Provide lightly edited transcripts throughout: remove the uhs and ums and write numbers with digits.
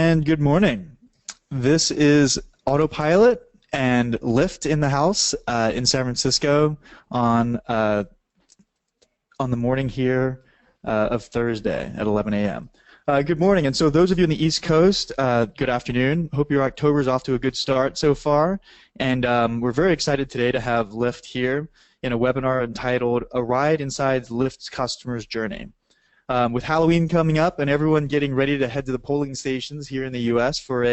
and good morning. This is Autopilot and Lyft in the house in San Francisco on the morning here of Thursday at 11 a.m. Good morning, and so those of you in the East Coast, good afternoon. Hope your October is off to a good start so far, and we're very excited today to have Lyft here in a webinar entitled "A Ride Inside Lyft's Customer's Journey." With Halloween coming up and everyone getting ready to head to the polling stations here in the U.S. for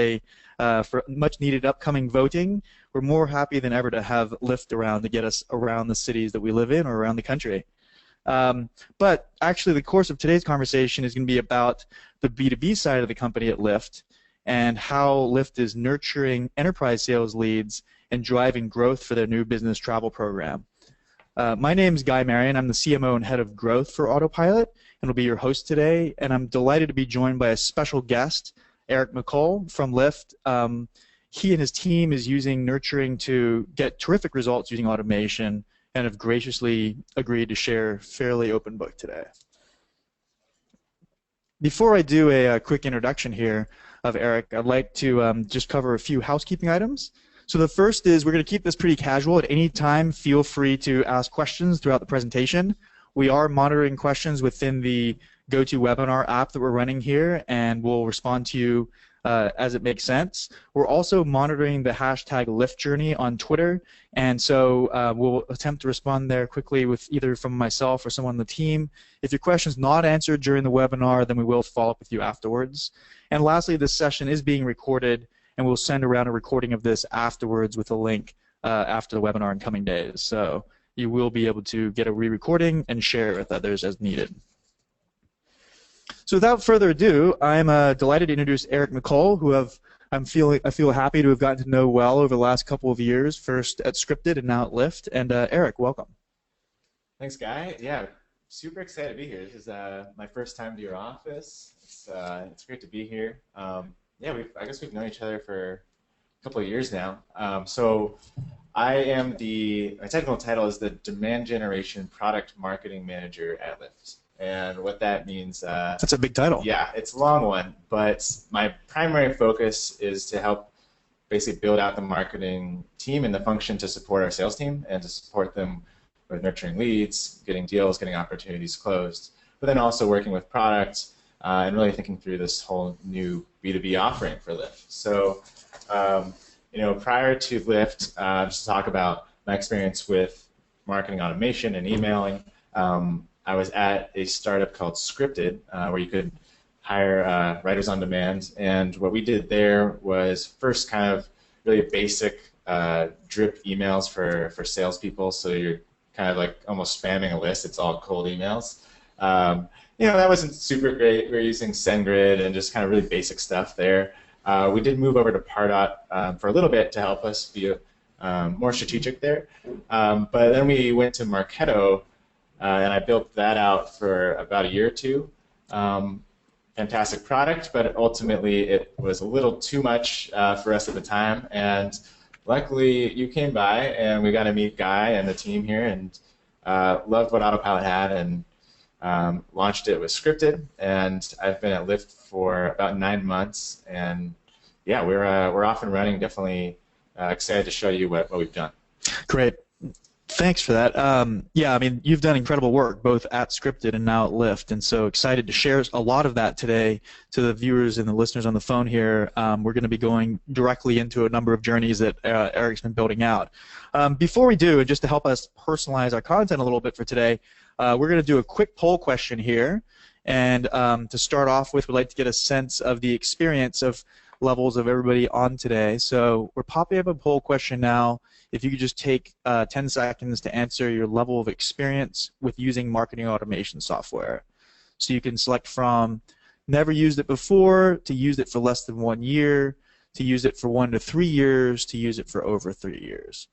much-needed upcoming voting, we're more happy than ever to have Lyft around to get us around the cities that we live in or around the country. But actually, the course of today's conversation is going to be about the B2B side of the company at Lyft and how Lyft is nurturing enterprise sales leads and driving growth for their new business travel program. My name is Guy Marion. I'm the CMO and head of growth for Autopilot, and will be your host today. And I'm delighted to be joined by a special guest, Eric McCall from Lyft. He and his team is using nurturing to get terrific results using automation, and have graciously agreed to share fairly open book today. Before I do a quick introduction here of Eric, I'd like to just cover a few housekeeping items. So the first is we're going to keep this pretty casual. At any time, feel free to ask questions throughout the presentation. We are monitoring questions within the GoToWebinar app that we're running here, and we'll respond to you as it makes sense. We're also monitoring the hashtag LyftJourney on Twitter, and so we'll attempt to respond there quickly with either from myself or someone on the team. If your question is not answered during the webinar, then we will follow up with you afterwards. And lastly, this session is being recorded, and we'll send around a recording of this afterwards with a link after the webinar in coming days. So you will be able to get a re-recording and share it with others as needed. So without further ado, I'm delighted to introduce Eric McCall, who I feel happy to have gotten to know well over the last couple of years, first at Scripted and now at Lyft. And Eric, welcome. Thanks, Guy. Yeah, super excited to be here. This is my first time to your office. It's great to be here. Yeah, I guess we've known each other for a couple of years now. So I am my technical title is the Demand Generation Product Marketing Manager at Lyft. And what that means... That's a big title. Yeah, it's a long one, but my primary focus is to help basically build out the marketing team and the function to support our sales team and to support them with nurturing leads, getting deals, getting opportunities closed, but then also working with product and really thinking through this whole new B2B offering for Lyft. So, prior to Lyft, just to talk about my experience with marketing automation and emailing, I was at a startup called Scripted, where you could hire writers on demand. And what we did there was first kind of really basic drip emails for salespeople. So you're kind of like almost spamming a list. It's all cold emails. That wasn't super great. We were using SendGrid and just kind of really basic stuff there. We did move over to Pardot for a little bit to help us be more strategic there. But then we went to Marketo, and I built that out for about a year or two. Fantastic product, but ultimately it was a little too much for us at the time. And luckily you came by and we got to meet Guy and the team here, and loved what Autopilot had, and launched it with Scripted. And I've been at Lyft for about 9 months, and yeah, we're off and running. Definitely excited to show you what we've done. Great. Thanks for that. Yeah, I mean, you've done incredible work both at Scripted and now at Lyft, and so excited to share a lot of that today to the viewers and the listeners on the phone here. We're going to be going directly into a number of journeys that Eric's been building out. Before we do, and just to help us personalize our content a little bit for today, we're going to do a quick poll question here. And to start off with, we'd like to get a sense of the experience of levels of everybody on today. So we're popping up a poll question now. If you could just take 10 seconds to answer your level of experience with using marketing automation software. So you can select from never used it before, to used it for less than 1 year, to use it for 1 to 3 years, to use it for over 3 years.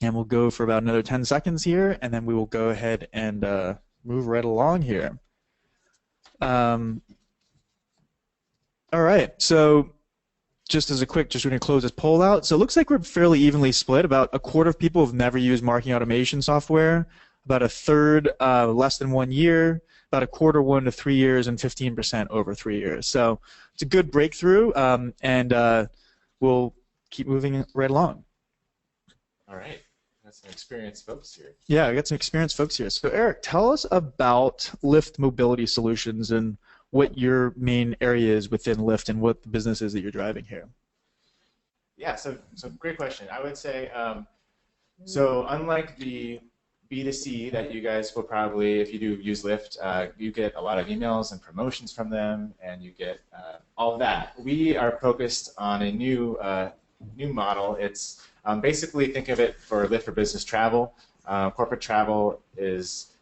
And we'll go for about another 10 seconds here, and then we will go ahead and move right along here. All right, so just as a quick, just going to close this poll out. So it looks like we're fairly evenly split. About a quarter of people have never used marketing automation software. about a third less than 1 year, about a quarter 1 to 3 years, and 15% over 3 years. So it's a good breakthrough, and we'll keep moving right along. All right. Got some experienced folks here. Yeah, I got some experienced folks here. So Eric, tell us about Lyft Mobility Solutions and what your main area is within Lyft and what the business is that you're driving here. Yeah, so great question. I would say, so unlike the B2C that you guys will probably, if you do use Lyft, you get a lot of emails and promotions from them, and you get all of that. We are focused on a new model. It's basically, think of it for Lyft for business travel. Corporate travel is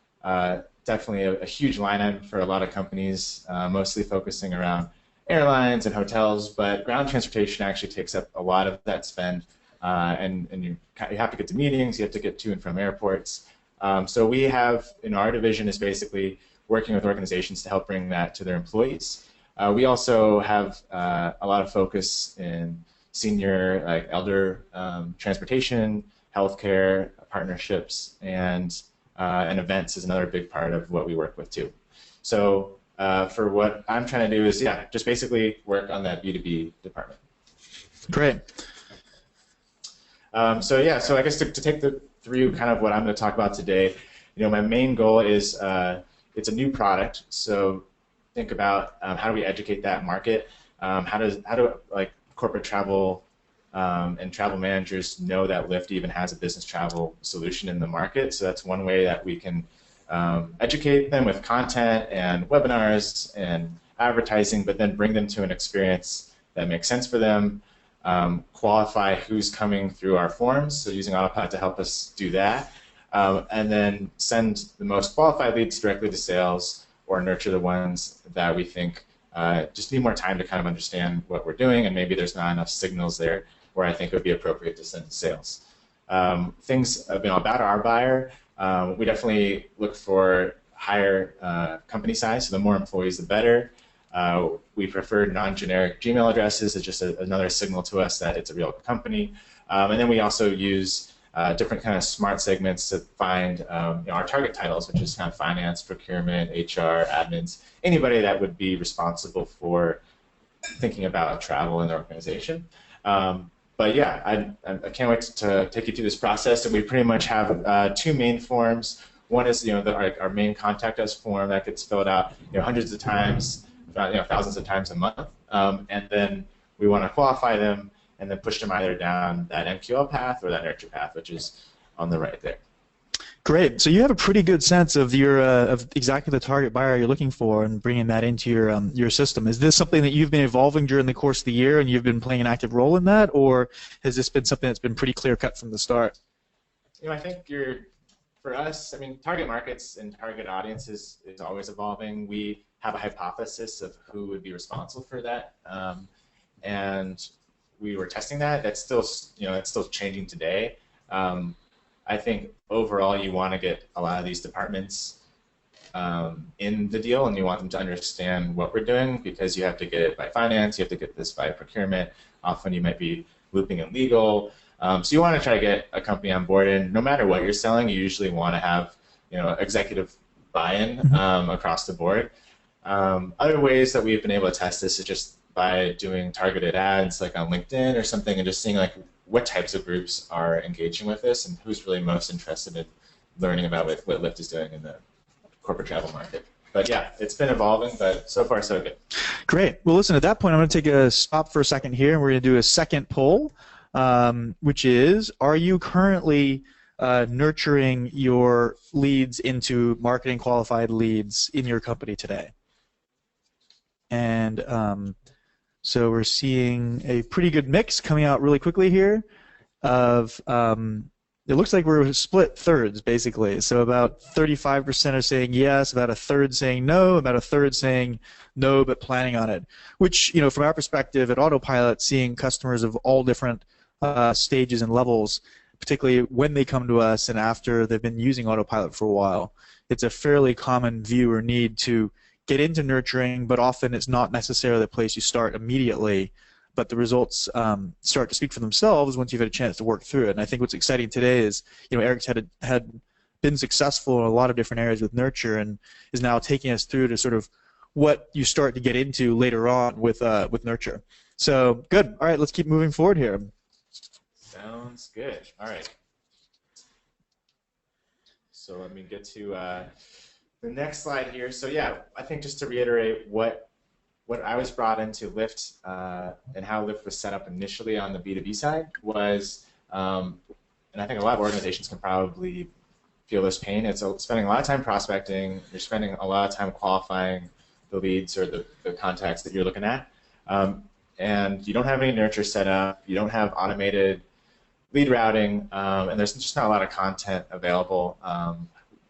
definitely a huge line item for a lot of companies, mostly focusing around airlines and hotels, but ground transportation actually takes up a lot of that spend, and you have to get to meetings, you have to get to and from airports. So we have, in our division, is basically working with organizations to help bring that to their employees. We also have a lot of focus in senior, like elder transportation, healthcare partnerships, and events is another big part of what we work with too. So for what I'm trying to do is, yeah, just basically work on that B2B department. Great. So yeah, so I guess to take through kind of what I'm going to talk about today, my main goal is it's a new product. So think about how do we educate that market? How do like corporate travel and travel managers know that Lyft even has a business travel solution in the market? So that's one way that we can educate them with content and webinars and advertising, but then bring them to an experience that makes sense for them. Qualify who's coming through our forms, so using Autopilot to help us do that, and then send the most qualified leads directly to sales, or nurture the ones that we think just need more time to kind of understand what we're doing, and maybe there's not enough signals there where I think it would be appropriate to send to sales. Things about our buyer, we definitely look for higher company size, so the more employees the better. We prefer non-generic Gmail addresses. It's just another signal to us that it's a real company. And then we also use different kind of smart segments to find our target titles, which is kind of finance, procurement, HR, admins, anybody that would be responsible for thinking about travel in the organization. But yeah, I can't wait to take you through this process. And we pretty much have two main forms. One is our main contact us form that gets filled out hundreds of times, thousands of times a month, and then we want to qualify them and then push them either down that MQL path or that nurture path, which is on the right there. Great. So you have a pretty good sense of your of exactly the target buyer you're looking for and bringing that into your system. Is this something that you've been evolving during the course of the year and you've been playing an active role in that, or has this been something that's been pretty clear cut from the start? I think for us, I mean, target markets and target audiences is always evolving. We have a hypothesis of who would be responsible for that, and we were testing that. That's still, it's still changing today. I think overall you want to get a lot of these departments in the deal, and you want them to understand what we're doing, because you have to get it by finance, you have to get this by procurement. Often you might be looping in legal. So you want to try to get a company on board, and no matter what you're selling, you usually want to have executive buy-in across the board. Other ways that we've been able to test this is just by doing targeted ads like on LinkedIn or something, and just seeing like what types of groups are engaging with this and who's really most interested in learning about what Lyft is doing in the corporate travel market. But yeah, it's been evolving, but so far so good. Great. Well, listen, at that point, I'm going to take a stop for a second here, and we're going to do a second poll, which is, are you currently nurturing your leads into marketing qualified leads in your company today? And so we're seeing a pretty good mix coming out really quickly here of, it looks like we're split thirds, basically. So about 35% are saying yes, about a third saying no, about a third saying no, but planning on it. Which, from our perspective at Autopilot, seeing customers of all different stages and levels, particularly when they come to us and after they've been using Autopilot for a while, it's a fairly common view or need to get into nurturing, but often it's not necessarily the place you start immediately, but the results start to speak for themselves once you've had a chance to work through it. And I think what's exciting today is, Eric's had been successful in a lot of different areas with nurture, and is now taking us through to sort of what you start to get into later on with nurture. So good. All right, let's keep moving forward here. Sounds good. All right. So let me get to the next slide here. So yeah, I think just to reiterate what I was brought into Lyft and how Lyft was set up initially on the B2B side was, and I think a lot of organizations can probably feel this pain. It's spending a lot of time prospecting. You're spending a lot of time qualifying the leads or the contacts that you're looking at. And you don't have any nurture set up. You don't have automated lead routing, and there's just not a lot of content available,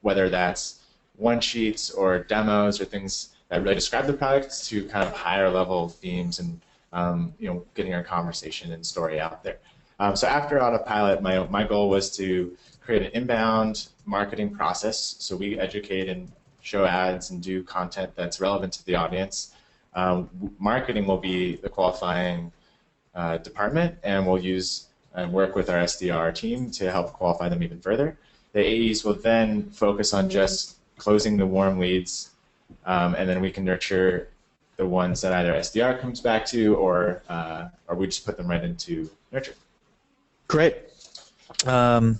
whether that's one sheets or demos or things that really describe the product to kind of higher level themes and getting our conversation and story out there. So after Autopilot, my goal was to create an inbound marketing process. So we educate and show ads and do content that's relevant to the audience. Marketing will be the qualifying department, and we'll use and work with our SDR team to help qualify them even further. The AEs will then focus on just closing the warm leads, and then we can nurture the ones that either SDR comes back to or we just put them right into nurture. Great. And,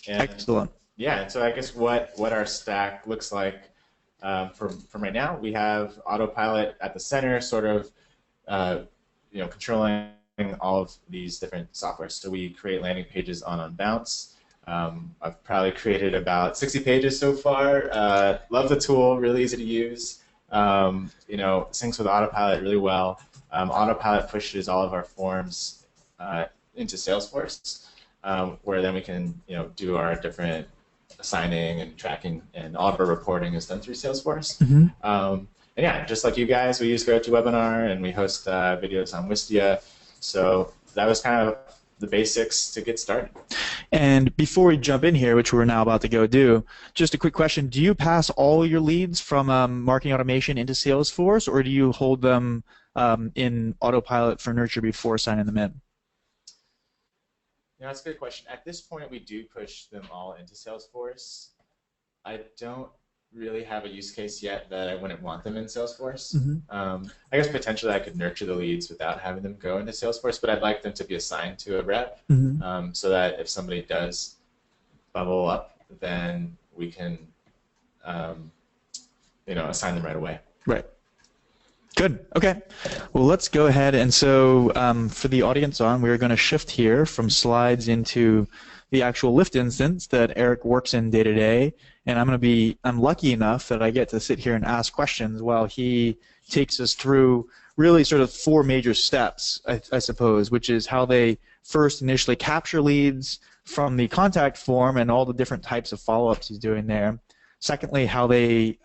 excellent. Yeah, and so I guess what our stack looks like from right now, we have Autopilot at the center, sort of controlling all of these different softwares. So we create landing pages on Unbounce. I've probably created about 60 pages so far. Love the tool, really easy to use. Syncs with Autopilot really well. Autopilot pushes all of our forms into Salesforce, where then we can do our different assigning and tracking, and all of our reporting is done through Salesforce. Mm-hmm. And yeah, just like you guys, we use GoToWebinar and we host videos on Wistia. So that was kind of the basics to get started. And before we jump in here, which we're now about to go do, just a quick question. Do you pass all your leads from marketing automation into Salesforce, or do you hold them in Autopilot for Nurture before signing them in? That's a good question. At this point, we do push them all into Salesforce. I don't really have a use case yet that I wouldn't want them in Salesforce. Mm-hmm. I guess potentially I could nurture the leads without having them go into Salesforce, but I'd like them to be assigned to a rep, mm-hmm. So that if somebody does bubble up, then we can assign them right away. Right. Good. Okay. Well, let's go ahead. And so for the audience we're going to shift here from slides into the actual Lyft instance that Eric works in day to day. And I'm lucky enough that I get to sit here and ask questions while he takes us through really sort of 4 major steps, I suppose, which is how they first initially capture leads from the contact form and all the different types of follow-ups he's doing there. Secondly, how they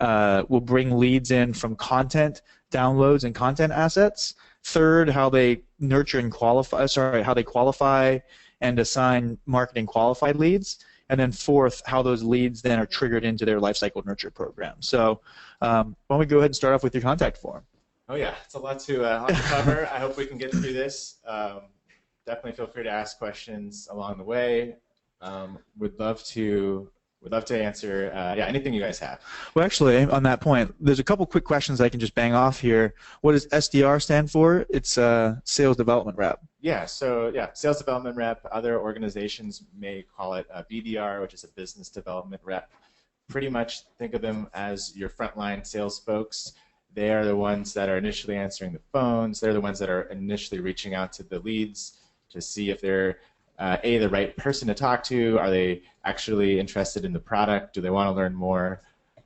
will bring leads in from content downloads and content assets. Third, how they nurture and how they qualify and assign marketing qualified leads. And then fourth, how those leads then are triggered into their lifecycle nurture program. So why don't we go ahead and start off with your contact form? Oh yeah, it's a lot to cover. I hope we can get through this. Definitely feel free to ask questions along the way. Would love to answer anything you guys have. Well, actually, on that point, there's a couple quick questions I can just bang off here. What does SDR stand for? It's Sales Development Rep. Yeah, so Sales Development Rep. Other organizations may call it a BDR, which is a Business Development Rep. Pretty much think of them as your frontline sales folks. They are the ones that are initially answering the phones. They're the ones that are initially reaching out to the leads to see if they're the right person to talk to. Are they actually interested in the product? Do they want to learn more?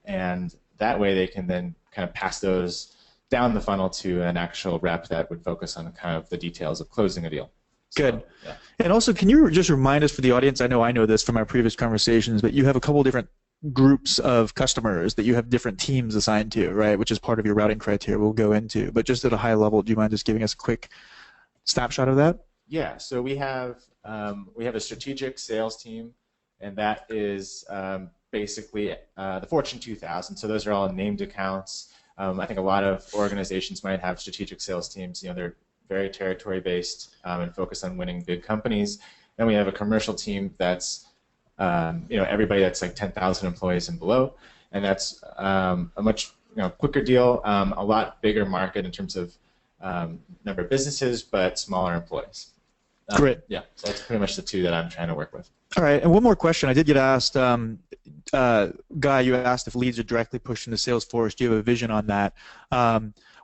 And that way they can then kind of pass those down the funnel to an actual rep that would focus on kind of the details of closing a deal. Good. Yeah. And also, can you just remind us for the audience, I know this from our previous conversations, but you have a couple different groups of customers that you have different teams assigned to, right, which is part of your routing criteria we'll go into. But just at a high level, do you mind just giving us a quick snapshot of that? Yeah, so we have a strategic sales team, and that is basically the Fortune 2000. So those are all named accounts. I think a lot of organizations might have strategic sales teams. They're very territory-based and focused on winning big companies. Then we have a commercial team that's everybody that's like 10,000 employees and below, and that's a much quicker deal, a lot bigger market in terms of number of businesses, but smaller employees. Great. Yeah, so that's pretty much the two that I'm trying to work with. All right, and one more question. I did get asked, Guy, you asked if leads are directly pushed into Salesforce. Do you have a vision on that?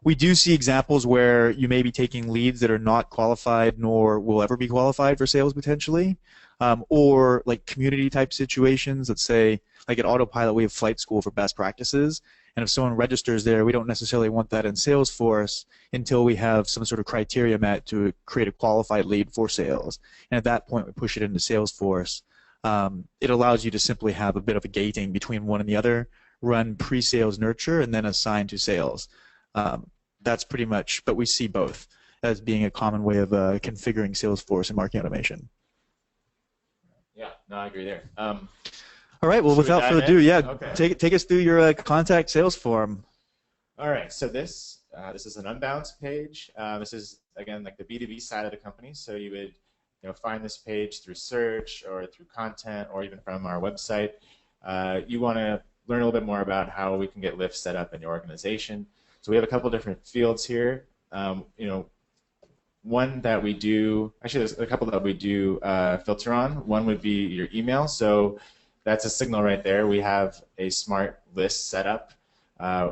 We do see examples where you may be taking leads that are not qualified nor will ever be qualified for sales potentially, or like community type situations. Let's say like at Autopilot we have flight school for best practices, and if someone registers there, we don't necessarily want that in Salesforce until we have some sort of criteria met to create a qualified lead for sales. And at that point we push it into Salesforce. It allows you to simply have a bit of a gating between one and the other, run pre-sales nurture, and then assign to sales. That's pretty much, but we see both as being a common way of configuring Salesforce and marketing automation. Yeah, no, I agree there. All right, well, without further ado, yeah, okay. take us through your contact sales form. All right, so this is an unbalanced page. This is, again, like the B2B side of the company, so you would find this page through search or through content or even from our website. You want to learn a little bit more about how we can get Lyft set up in your organization. So we have a couple different fields here. One that we do, actually there's a couple that we do filter on. One would be your email. So that's a signal right there. We have a smart list set up,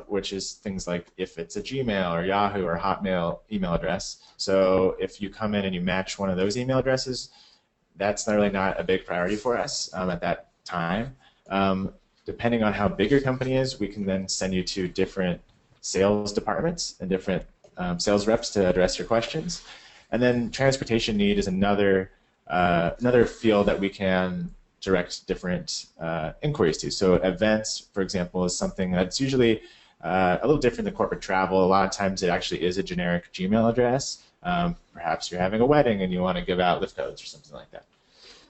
which is things like if it's a Gmail or Yahoo or Hotmail email address. So if you come in and you match one of those email addresses, that's really not a big priority for us at that time. Depending on how big your company is, we can then send you to different sales departments and different sales reps to address your questions. And then transportation need is another field that we can direct different inquiries to. So events, for example, is something that's usually a little different than corporate travel. A lot of times it actually is a generic Gmail address. Perhaps you're having a wedding and you want to give out Lyft codes or something like that.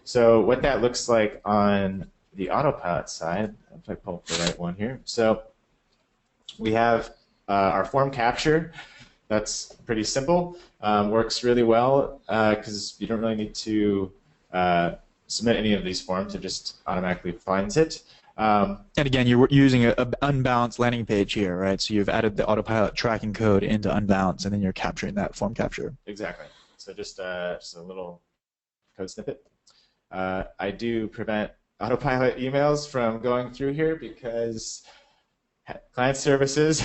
So what that looks like on the Autopilot side, if I pull up the right one here. So we have our form capture. That's pretty simple. Works really well because you don't really need to submit any of these forms. It just automatically finds it. And again, you're using an unbalanced landing page here, right? So you've added the Autopilot tracking code into unbalanced, and then you're capturing that form capture. Exactly. So just a little code snippet. I do prevent Autopilot emails from going through here because client services,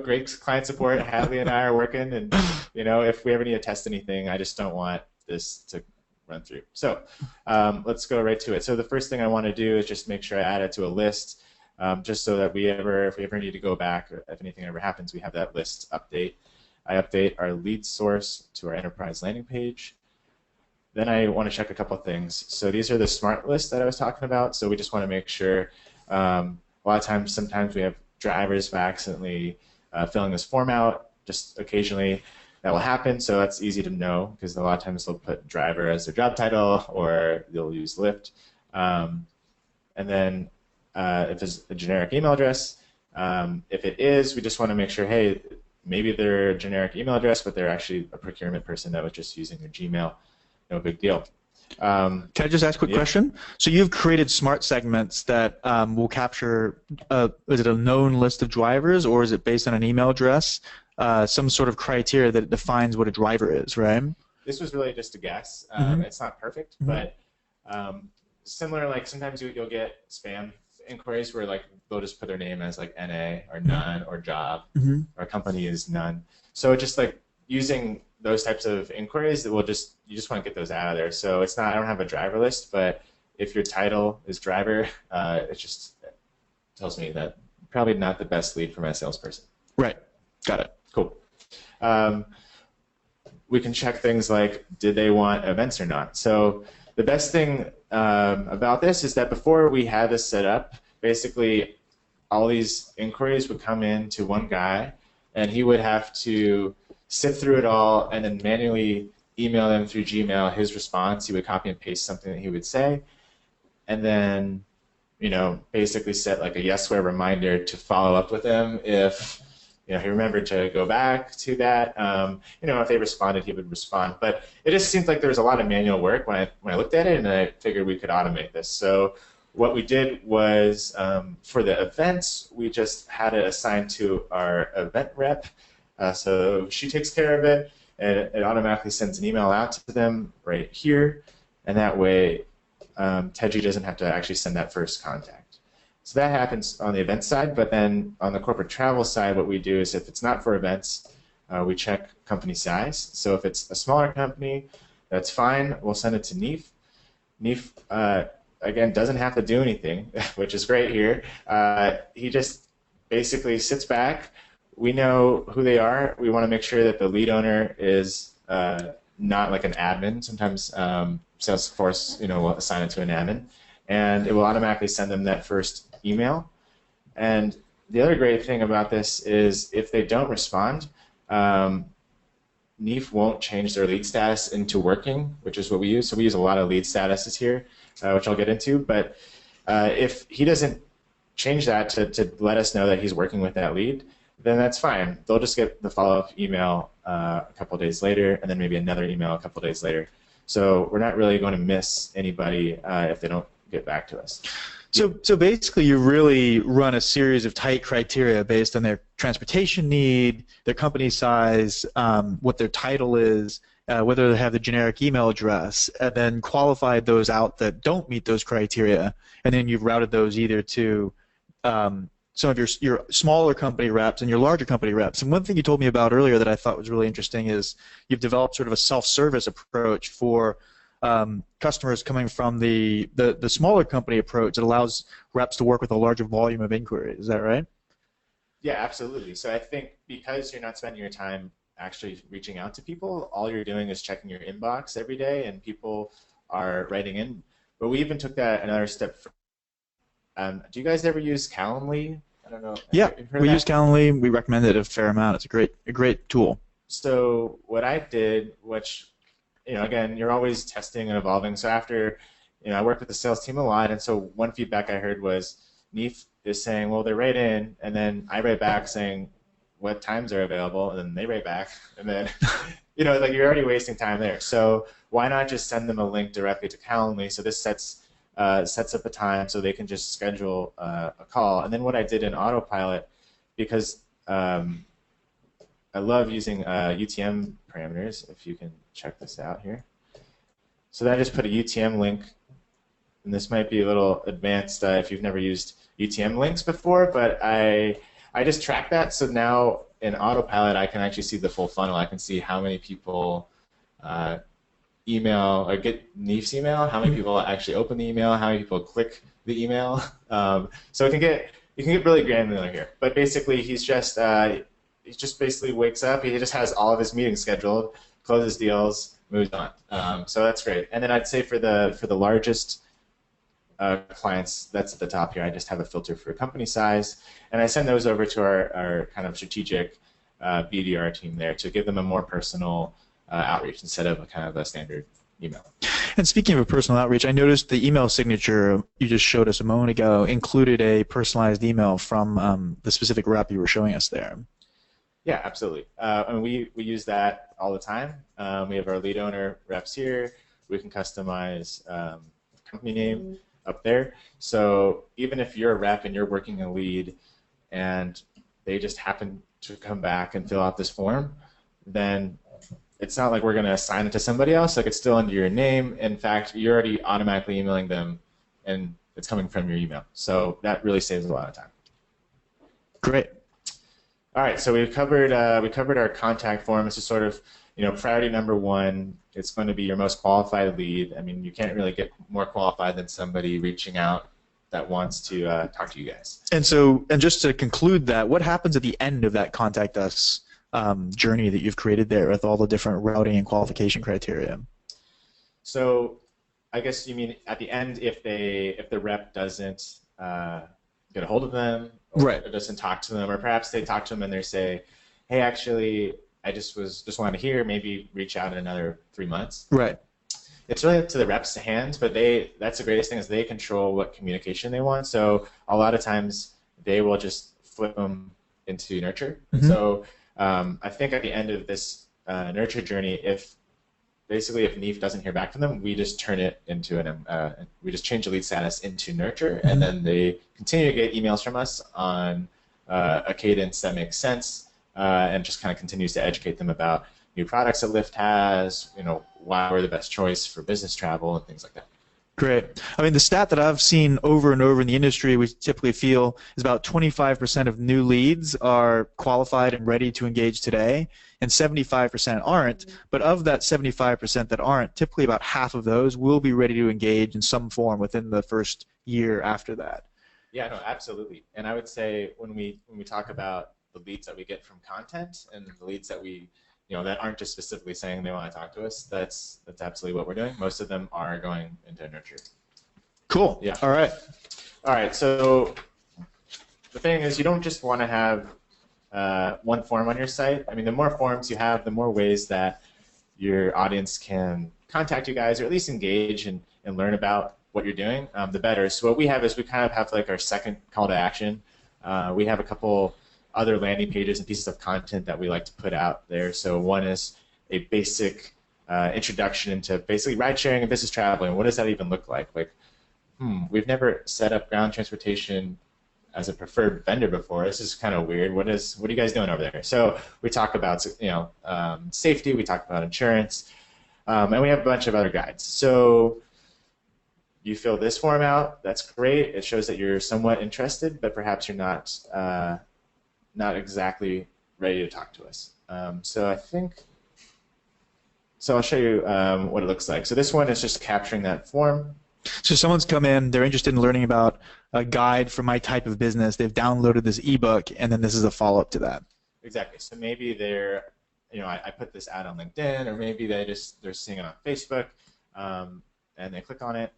great client support. Hadley and I are working, and if we ever need to test anything, I just don't want this to run through. So let's go right to it. So the first thing I want to do is just make sure I add it to a list, just so that if we ever need to go back, or if anything ever happens, we have that list update. I update our lead source to our enterprise landing page. Then I want to check a couple things. So these are the smart lists that I was talking about. So we just want to make sure. A lot of times, sometimes we have drivers by accidentally filling this form out. Just occasionally that will happen, so that's easy to know because a lot of times they'll put driver as their job title or they'll use Lyft. And then if it's a generic email address, if it is, we just want to make sure, hey, maybe they're a generic email address, but they're actually a procurement person that was just using their Gmail. No big deal. Can I just ask a quick question? So you've created smart segments that will capture, is it a known list of drivers, or is it based on an email address, some sort of criteria that defines what a driver is, right? This was really just a guess. It's not perfect, but similar, like sometimes you'll get spam inquiries where like they'll just put their name as like NA or none or job or company is none. So just like using those types of inquiries, that you just want to get those out of there. So it's not, I don't have a driver list, but if your title is driver, it just tells me that probably not the best lead for my salesperson. Right. Got it. Cool. We can check things like, did they want events or not? So the best thing about this is that before we had this set up, basically all these inquiries would come in to one guy, and he would have to sift through it all and then manually email them through Gmail his response. He would copy and paste something that he would say, and then basically set like a yes/where reminder to follow up with him if he remembered to go back to that. If they responded, he would respond. But it just seems like there was a lot of manual work when I looked at it, and I figured we could automate this. So what we did was for the events, we just had it assigned to our event rep. So she takes care of it, and it automatically sends an email out to them right here. And that way, Teji doesn't have to actually send that first contact. So that happens on the event side, but then on the corporate travel side, what we do is if it's not for events, we check company size. So if it's a smaller company, that's fine. We'll send it to Neef. Neef, again, doesn't have to do anything, which is great here. He just basically sits back. We know who they are. We want to make sure that the lead owner is not like an admin. Sometimes Salesforce, will assign it to an admin, and it will automatically send them that first email. And the other great thing about this is if they don't respond, Neef won't change their lead status into working, which is what we use. So we use a lot of lead statuses here, which I'll get into. But if he doesn't change that to let us know that he's working with that lead, then that's fine. They'll just get the follow-up email a couple of days later, and then maybe another email a couple of days later. So we're not really going to miss anybody if they don't get back to us. So basically, you really run a series of tight criteria based on their transportation need, their company size, what their title is, whether they have the generic email address, and then qualified those out that don't meet those criteria, and then you've routed those either to some of your smaller company reps and your larger company reps. And one thing you told me about earlier that I thought was really interesting is you've developed sort of a self-service approach for customers coming from the smaller company approach that allows reps to work with a larger volume of inquiries. Is that right? Yeah, absolutely. So I think because you're not spending your time actually reaching out to people, all you're doing is checking your inbox every day, and people are writing in. But we even took that another step. Do you guys ever use Calendly? I don't know. Yeah, we use Calendly. We recommend it a fair amount. It's a great tool. So what I did, which again, you're always testing and evolving. So after, I worked with the sales team a lot, and so one feedback I heard was Neef is saying, well, they're right in, and then I write back saying what times are available, and then they write back, and then, like you're already wasting time there. So why not just send them a link directly to Calendly? So this sets up a time so they can just schedule a call. And then what I did in Autopilot, because I love using UTM parameters, if you can check this out here. So then I just put a UTM link, and this might be a little advanced if you've never used UTM links before, but I just track that. So now in Autopilot, I can actually see the full funnel. I can see how many people email or get Neef's email, how many people actually open the email, how many people click the email. So you can get really granular here. But basically, he just basically wakes up. He just has all of his meetings scheduled, closes deals, moves on. So that's great. And then I'd say for the largest clients, that's at the top here. I just have a filter for company size, and I send those over to our kind of strategic BDR team there to give them a more personal outreach instead of a kind of a standard email. And speaking of a personal outreach, I noticed the email signature you just showed us a moment ago included a personalized email from the specific rep you were showing us there. Yeah, absolutely. And we use that all the time. We have our lead owner reps here. We can customize company name up there. So even if you're a rep and you're working a lead and they just happen to come back and fill out this form, then it's not like we're going to assign it to somebody else. Like, it's still under your name. In fact, you're already automatically emailing them, and it's coming from your email. So that really saves a lot of time. Great. All right, so we covered our contact form. This is sort of, priority number one. It's going to be your most qualified lead. I mean, you can't really get more qualified than somebody reaching out that wants to talk to you guys. And just to conclude that, what happens at the end of that contact us journey that you've created there with all the different routing and qualification criteria? So I guess you mean at the end if the rep doesn't get a hold of them, or right, doesn't talk to them, or perhaps they talk to them and they say, hey, actually, I just wanted to hear, maybe reach out in another 3 months. Right. It's really up to the reps' hands, but that's the greatest thing is they control what communication they want. So a lot of times they will just flip them into nurture. Mm-hmm. So I think at the end of this nurture journey, if basically, if Neef doesn't hear back from them, we just turn it into we just change the lead status into nurture, and then they continue to get emails from us on a cadence that makes sense, and just kind of continues to educate them about new products that Lyft has, why we're the best choice for business travel and things like that. Great. I mean, the stat that I've seen over and over in the industry, we typically feel is about 25% of new leads are qualified and ready to engage today, and 75% aren't. But of that 75% that aren't, typically about half of those will be ready to engage in some form within the first year after that. Yeah, no, absolutely. And I would say when we talk about the leads that we get from content and the leads that that aren't just specifically saying they want to talk to us, that's absolutely what we're doing. Most of them are going into nurture. Cool. Yeah. All right. All right. So the thing is, you don't just want to have one form on your site. I mean, the more forms you have, the more ways that your audience can contact you guys, or at least engage and learn about what you're doing, the better. So what we have is we kind of have like our second call to action. We have a couple other landing pages and pieces of content that we like to put out there. So one is a basic introduction into basically ride sharing and business traveling. What does that even look like? Like, we've never set up ground transportation as a preferred vendor before. This is kind of weird. What are you guys doing over there? So we talk about safety. We talk about insurance, and we have a bunch of other guides. So you fill this form out. That's great. It shows that you're somewhat interested, but perhaps you're not exactly ready to talk to us. So I'll show you what it looks like. So this one is just capturing that form. So someone's come in, they're interested in learning about a guide for my type of business. They've downloaded this ebook, and then this is a follow-up to that. Exactly. So maybe I put this ad on LinkedIn, or maybe they're seeing it on Facebook, and they click on it.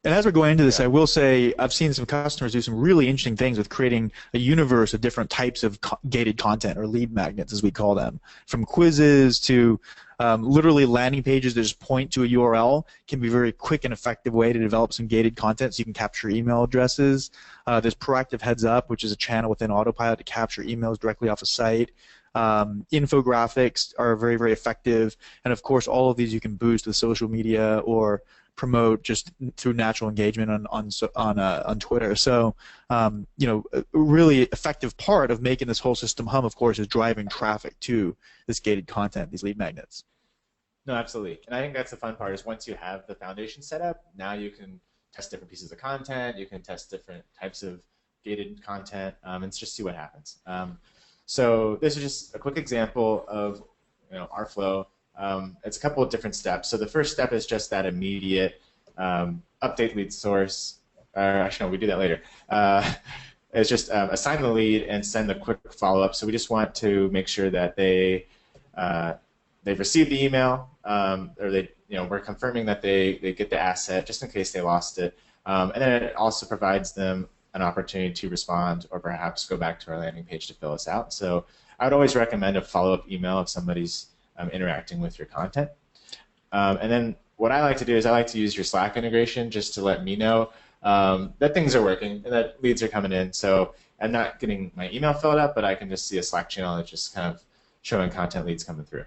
And as we're going into this, I will say I've seen some customers do some really interesting things with creating a universe of different types of gated content, or lead magnets as we call them, from quizzes to literally landing pages that just point to a URL. Can be a very quick and effective way to develop some gated content so you can capture email addresses. There's proactive heads up, which is a channel within Autopilot to capture emails directly off a site. Infographics are very, very effective. And of course, all of these you can boost with social media or promote just through natural engagement on Twitter. So, a really effective part of making this whole system hum, of course, is driving traffic to this gated content, these lead magnets. No, absolutely. And I think that's the fun part, is once you have the foundation set up, now you can test different pieces of content, you can test different types of gated content, and just see what happens. So this is just a quick example of our flow. It's a couple of different steps. So the first step is just that immediate update lead source. Actually, no, we do that later. It's just assign the lead and send the quick follow-up. So we just want to make sure that they've received the email, or we're confirming that they get the asset just in case they lost it. And then it also provides them an opportunity to respond, or perhaps go back to our landing page to fill us out. So I would always recommend a follow-up email if somebody's interacting with your content. And then what I like to do is I like to use your Slack integration just to let me know that things are working and that leads are coming in. So I'm not getting my email filled up, but I can just see a Slack channel that's just kind of showing content leads coming through.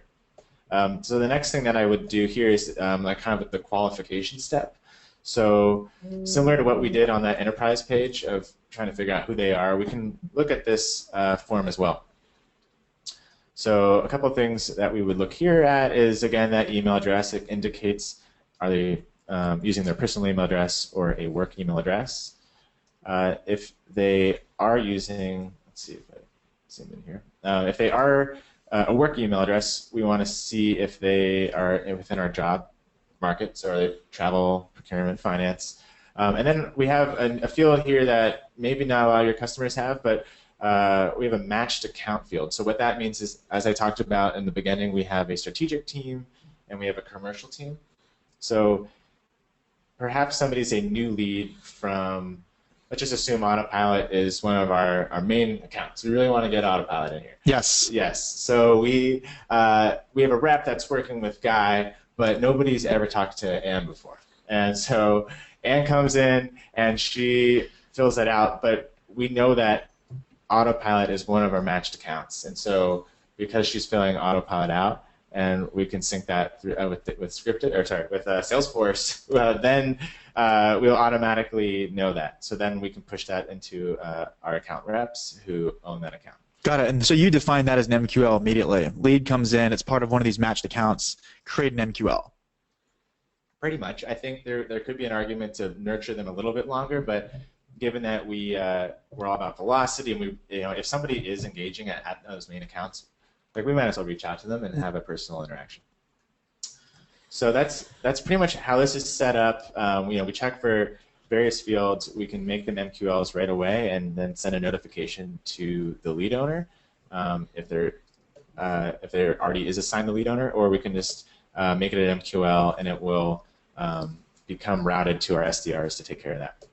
So the next thing that I would do here is like kind of the qualification step. So similar to what we did on that enterprise page of trying to figure out who they are, we can look at this form as well. So a couple of things that we would look here at is, again, that email address. It indicates, are they using their personal email address or a work email address? If they are using, let's see if I zoom in here. If they are a work email address, we want to see if they are within our job markets, or are they travel, procurement, finance. And then we have a field here that maybe not a lot of your customers have, but we have a matched account field. So what that means is, as I talked about in the beginning, we have a strategic team and we have a commercial team. So perhaps somebody's a new lead from, let's just assume Autopilot is one of our main accounts. We really want to get Autopilot in here. Yes. Yes. So we have a rep that's working with Guy, but nobody's ever talked to Anne before. And so Anne comes in and she fills that out, but we know that Autopilot is one of our matched accounts. And so because she's filling Autopilot out, and we can sync that through, with scripted, or sorry, with Salesforce. Then we'll automatically know that. So then we can push that into our account reps who own that account. Got it. And so you define that as an MQL immediately. Lead comes in, it's part of one of these matched accounts, create an MQL. Pretty much. I think there could be an argument to nurture them a little bit longer, but given that we're all about velocity, and if somebody is engaging at those main accounts, like, we might as well reach out to them and have a personal interaction. So that's pretty much how this is set up. We check for various fields. We can make them MQLs right away, and then send a notification to the lead owner if there already is assigned the lead owner, or we can just make it an MQL, and it will become routed to our SDRs to take care of that.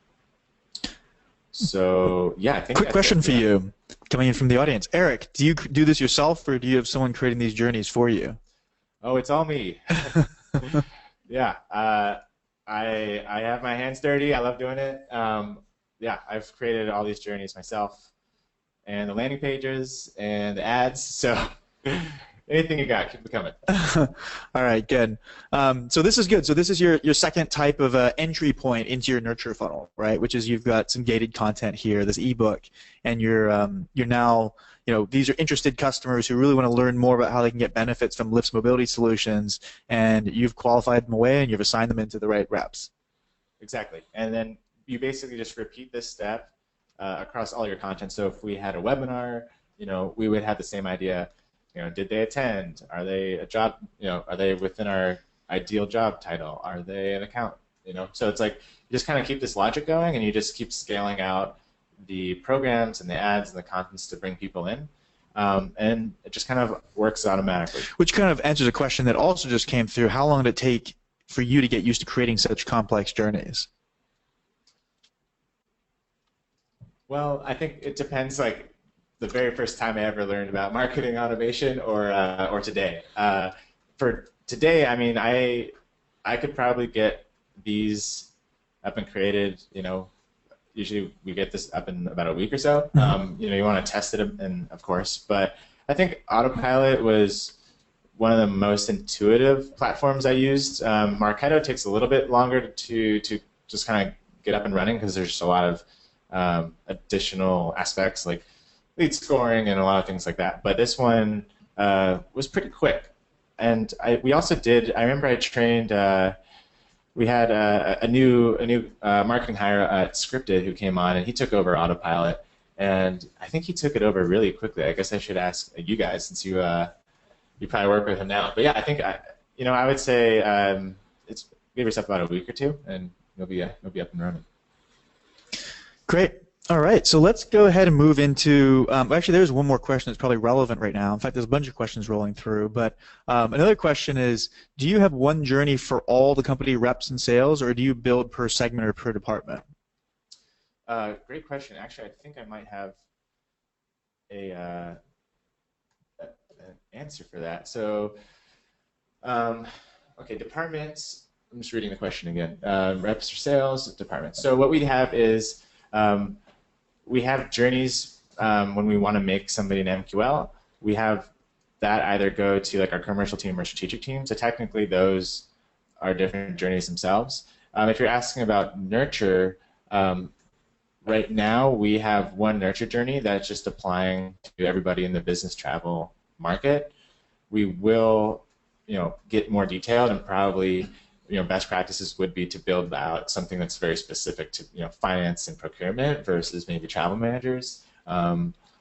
So yeah, I think. Quick question for you, coming in from the audience. Eric, do you do this yourself, or do you have someone creating these journeys for you? Oh, it's all me. Yeah, I have my hands dirty. I love doing it. Yeah, I've created all these journeys myself, and the landing pages and the ads. So anything you got, keep it coming. All right, good. So this is good. So this is your second type of entry point into your nurture funnel, right? Which is, you've got some gated content here, this ebook, and you're now, these are interested customers who really want to learn more about how they can get benefits from Lyft's mobility solutions, and you've qualified them away and you've assigned them into the right reps. Exactly. And then you basically just repeat this step across all your content. So if we had a webinar, we would have the same idea. Did they attend? Are they a job? Are they within our ideal job title? Are they an account? So it's like, you just kind of keep this logic going, and you just keep scaling out the programs and the ads and the contents to bring people in, and it just kind of works automatically. Which kind of answers a question that also just came through. How long did it take for you to get used to creating such complex journeys? Well, I think it depends. Like, the very first time I ever learned about marketing automation, or today. For today, I mean, I could probably get these up and created. Usually we get this up in about a week or so. You want to test it, and of course, but I think Autopilot was one of the most intuitive platforms I used. Marketo takes a little bit longer to just kind of get up and running, because there's just a lot of additional aspects, like lead scoring and a lot of things like that. But this one was pretty quick. And we also did, I remember I trained, we had a new marketing hire at Scripted who came on, and he took over Autopilot. And I think he took it over really quickly. I guess I should ask you guys, since you probably work with him now. But yeah, I think I would say give yourself about a week or two, and you'll be up and running. Great. All right, so let's go ahead and move into, actually there's one more question that's probably relevant right now. In fact, there's a bunch of questions rolling through, but another question is, do you have one journey for all the company reps and sales, or do you build per segment or per department? Great question. Actually, I think I might have an answer for that. So, okay, departments, I'm just reading the question again. Reps for sales, departments. So what we have is, we have journeys when we want to make somebody an MQL. We have that either go to like our commercial team or strategic team. So technically those are different journeys themselves. If you're asking about nurture, right now we have one nurture journey that's just applying to everybody in the business travel market. We will, get more detailed, and probably best practices would be to build out something that's very specific to finance and procurement versus maybe travel managers,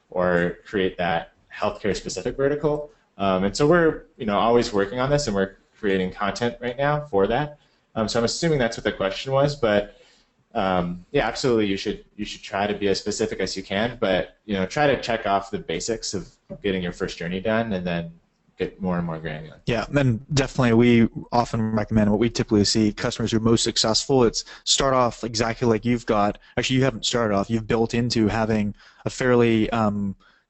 or create that healthcare specific vertical. And so we're always working on this, and we're creating content right now for that. So I'm assuming that's what the question was, but yeah, absolutely, you should try to be as specific as you can, but try to check off the basics of getting your first journey done, and then get more and more granular. Yeah, and definitely we often recommend, what we typically see customers who are most successful, it's start off exactly like you've got. Actually, you haven't started off. You've built into having a fairly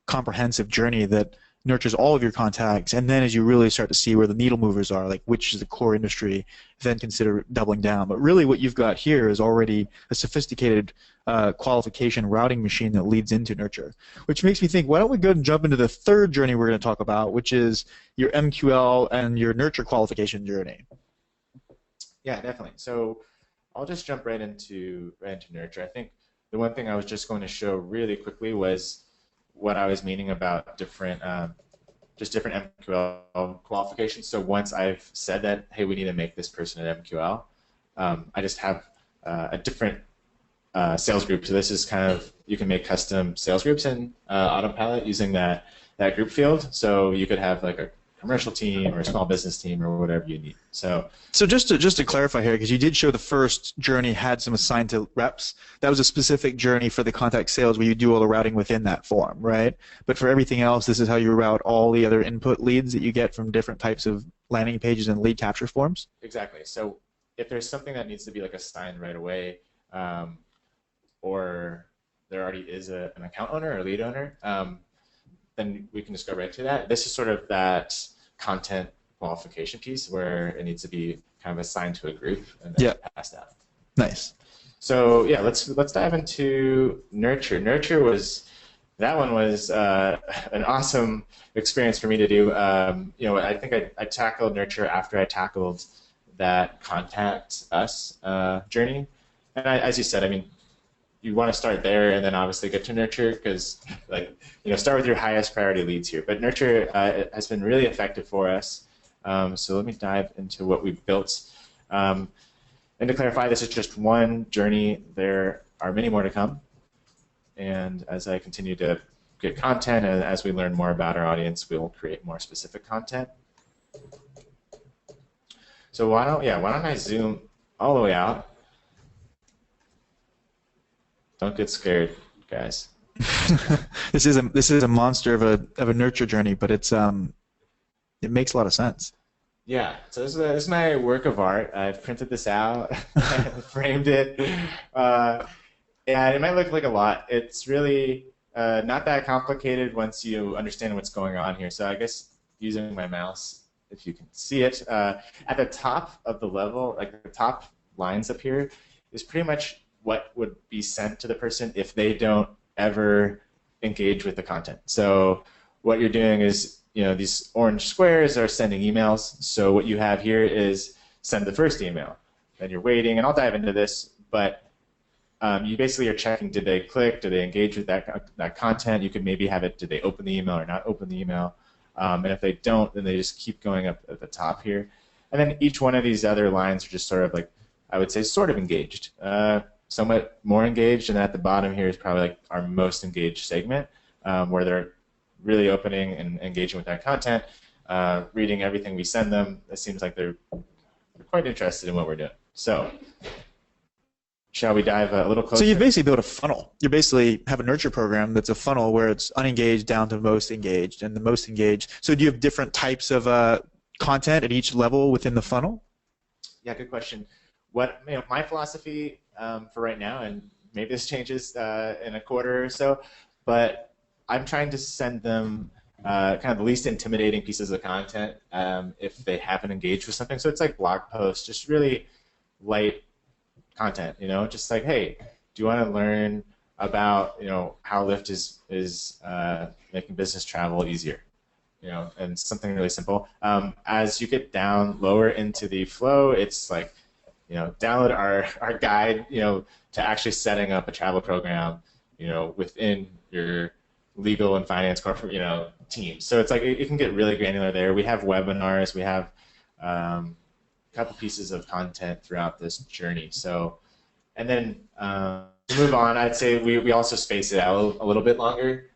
comprehensive journey that nurtures all of your contacts, and then as you really start to see where the needle movers are, like which is the core industry, then consider doubling down. But really what you've got here is already a sophisticated qualification routing machine that leads into nurture, which makes me think, why don't we go and jump into the third journey we're going to talk about, which is your MQL and your nurture qualification journey. Yeah, definitely. So I'll just jump right into nurture. I think the one thing I was just going to show really quickly was what I was meaning about just different MQL qualifications. So once I've said that, hey, we need to make this person an MQL, I just have a different sales group. So this is kind of, you can make custom sales groups in Autopilot using that group field. So you could have like a commercial team or a small business team or whatever you need. So just to clarify here, because you did show the first journey had some assigned to reps. That was a specific journey for the contact sales where you do all the routing within that form, right? But for everything else, this is how you route all the other input leads that you get from different types of landing pages and lead capture forms? exactly. So if there's something that needs to be like assigned right away, or there already is an account owner or lead owner, then we can just go right to that. This is sort of that content qualification piece where it needs to be kind of assigned to a group and then passed out. Nice. So yeah, let's dive into nurture. That one was an awesome experience for me to do. I think I tackled nurture after I tackled that contact us journey, and as you said, I mean, you want to start there and then obviously get to nurture because, start with your highest priority leads here. But nurture has been really effective for us. So let me dive into what we've built. And to clarify, this is just one journey. There are many more to come. And as I continue to get content and as we learn more about our audience, we'll create more specific content. So why don't I zoom all the way out? Don't get scared, guys. This is a monster of a nurture journey, but it makes a lot of sense. Yeah, so this is my work of art. I've printed this out, and framed it, and it might look like a lot. It's really not that complicated once you understand what's going on here. So I guess using my mouse, if you can see it, at the top of the level, like the top lines up here, is pretty much what would be sent to the person if they don't ever engage with the content. So what you're doing is, these orange squares are sending emails. So what you have here is send the first email. Then you're waiting, and I'll dive into this, but you basically are checking, did they click, did they engage with that content? You could maybe have it, did they open the email or not open the email? And if they don't, then they just keep going up at the top here. And then each one of these other lines are just sort of like, I would say, sort of engaged. Somewhat more engaged, and at the bottom here is probably like our most engaged segment, where they're really opening and engaging with that content, reading everything we send them. It seems like they're quite interested in what we're doing. So shall we dive a little closer? So you've basically built a funnel. You basically have a nurture program that's a funnel where it's unengaged down to most engaged, and the most engaged. So do you have different types of content at each level within the funnel? Yeah, good question. What my philosophy for right now, and maybe this changes in a quarter or so, but I'm trying to send them kind of the least intimidating pieces of content if they haven't engaged with something. So it's like blog posts, just really light content, just like, hey, do you want to learn about how Lyft is making business travel easier? And something really simple. As you get down lower into the flow, it's like, download our guide, to actually setting up a travel program, within your legal and finance corporate, teams. So it's like it can get really granular there. We have webinars, we have a couple pieces of content throughout this journey. So, and then to move on, I'd say we also space it out a little bit longer